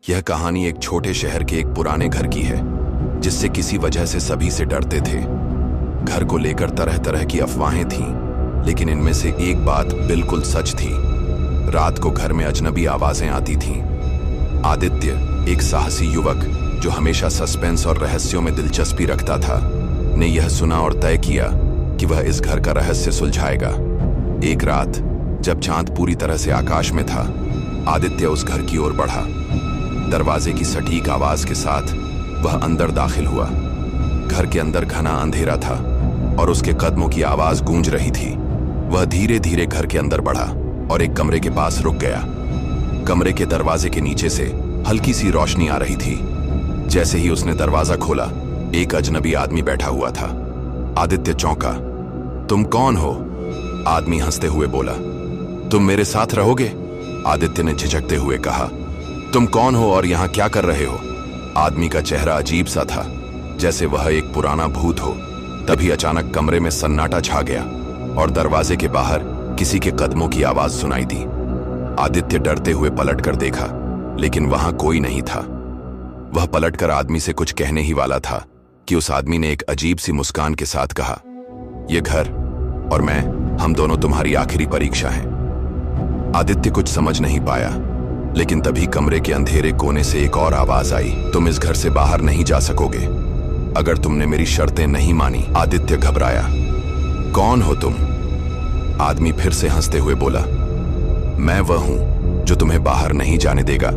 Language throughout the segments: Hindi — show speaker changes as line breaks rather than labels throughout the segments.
यह कहानी एक छोटे शहर के एक पुराने घर की है, जिससे किसी वजह से सभी से डरते थे। घर को लेकर तरह तरह की अफवाहें थीं, लेकिन इनमें से एक बात बिल्कुल सच थी। रात को घर में अजनबी आवाजें आती थीं। आदित्य, एक साहसी युवक जो हमेशा सस्पेंस और रहस्यों में दिलचस्पी रखता था, ने यह सुना और तय किया कि वह इस घर का रहस्य सुलझाएगा। एक रात जब चांद पूरी तरह से आकाश में था, आदित्य उस घर की ओर बढ़ा। दरवाजे की सटीक आवाज के साथ वह अंदर दाखिल हुआ। घर के अंदर घना अंधेरा था और उसके कदमों की आवाज गूंज रही थी। वह धीरे धीरे घर के अंदर बढ़ा और एक कमरे के पास रुक गया। कमरे के दरवाजे के नीचे से हल्की सी रोशनी आ रही थी। जैसे ही उसने दरवाजा खोला, एक अजनबी आदमी बैठा हुआ था। आदित्य चौंका। तुम कौन हो? आदमी हंसते हुए बोला। तुम मेरे साथ रहोगे? आदित्य ने झिझकते हुए कहा। तुम कौन हो और यहां क्या कर रहे हो? आदमी का चेहरा अजीब सा था, जैसे वह एक पुराना भूत हो। तभी अचानक कमरे में सन्नाटा छा गया और दरवाजे के बाहर किसी के कदमों की आवाज सुनाई दी। आदित्य डरते हुए पलटकर देखा, लेकिन वहां कोई नहीं था। वह पलटकर आदमी से कुछ कहने ही वाला था कि उस आदमी ने एक अजीब सी मुस्कान के साथ कहा, यह घर और मैं, हम दोनों तुम्हारी आखिरी परीक्षा हैं। आदित्य कुछ समझ नहीं पाया, लेकिन तभी कमरे के अंधेरे कोने से एक और आवाज आई, तुम इस घर से बाहर नहीं जा सकोगे अगर तुमने मेरी शर्तें नहीं मानी। आदित्य घबराया। कौन हो तुम? आदमी फिर से हंसते हुए बोला, मैं वह हूं जो तुम्हें बाहर नहीं जाने देगा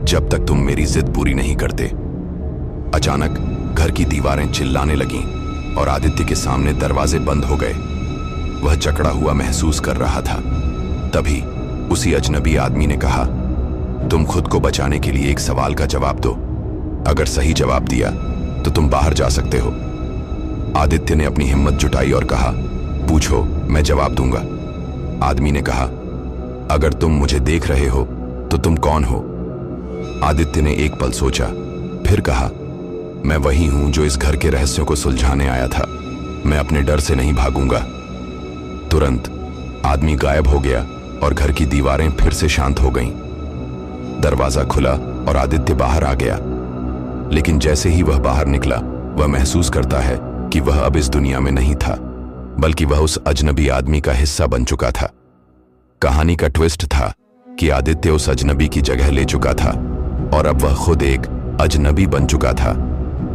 जब तक तुम मेरी जिद पूरी नहीं करते। अचानक घर की दीवारें चिल्लाने लगीं और आदित्य के सामने दरवाजे बंद हो गए। वह जकड़ा हुआ महसूस कर रहा था। तभी उसी अजनबी आदमी ने कहा, तुम खुद को बचाने के लिए एक सवाल का जवाब दो। अगर सही जवाब दिया तो तुम बाहर जा सकते हो। आदित्य ने अपनी हिम्मत जुटाई और कहा, पूछो, मैं जवाब दूंगा। आदमी ने कहा, अगर तुम मुझे देख रहे हो तो तुम कौन हो? आदित्य ने एक पल सोचा, फिर कहा, मैं वही हूं जो इस घर के रहस्यों को सुलझाने आया था। मैं अपने डर से नहीं भागूंगा। तुरंत आदमी गायब हो गया और घर की दीवारें फिर से शांत हो गईं। दरवाजा खुला और आदित्य बाहर आ गया, लेकिन जैसे ही वह बाहर निकला, वह महसूस करता है कि वह अब इस दुनिया में नहीं था, बल्कि वह उस अजनबी आदमी का हिस्सा बन चुका था। कहानी का ट्विस्ट था कि आदित्य उस अजनबी की जगह ले चुका था और अब वह खुद एक अजनबी बन चुका था,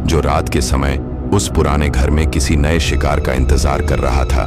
जो रात के समय उस पुराने घर में किसी नए शिकार का इंतजार कर रहा था।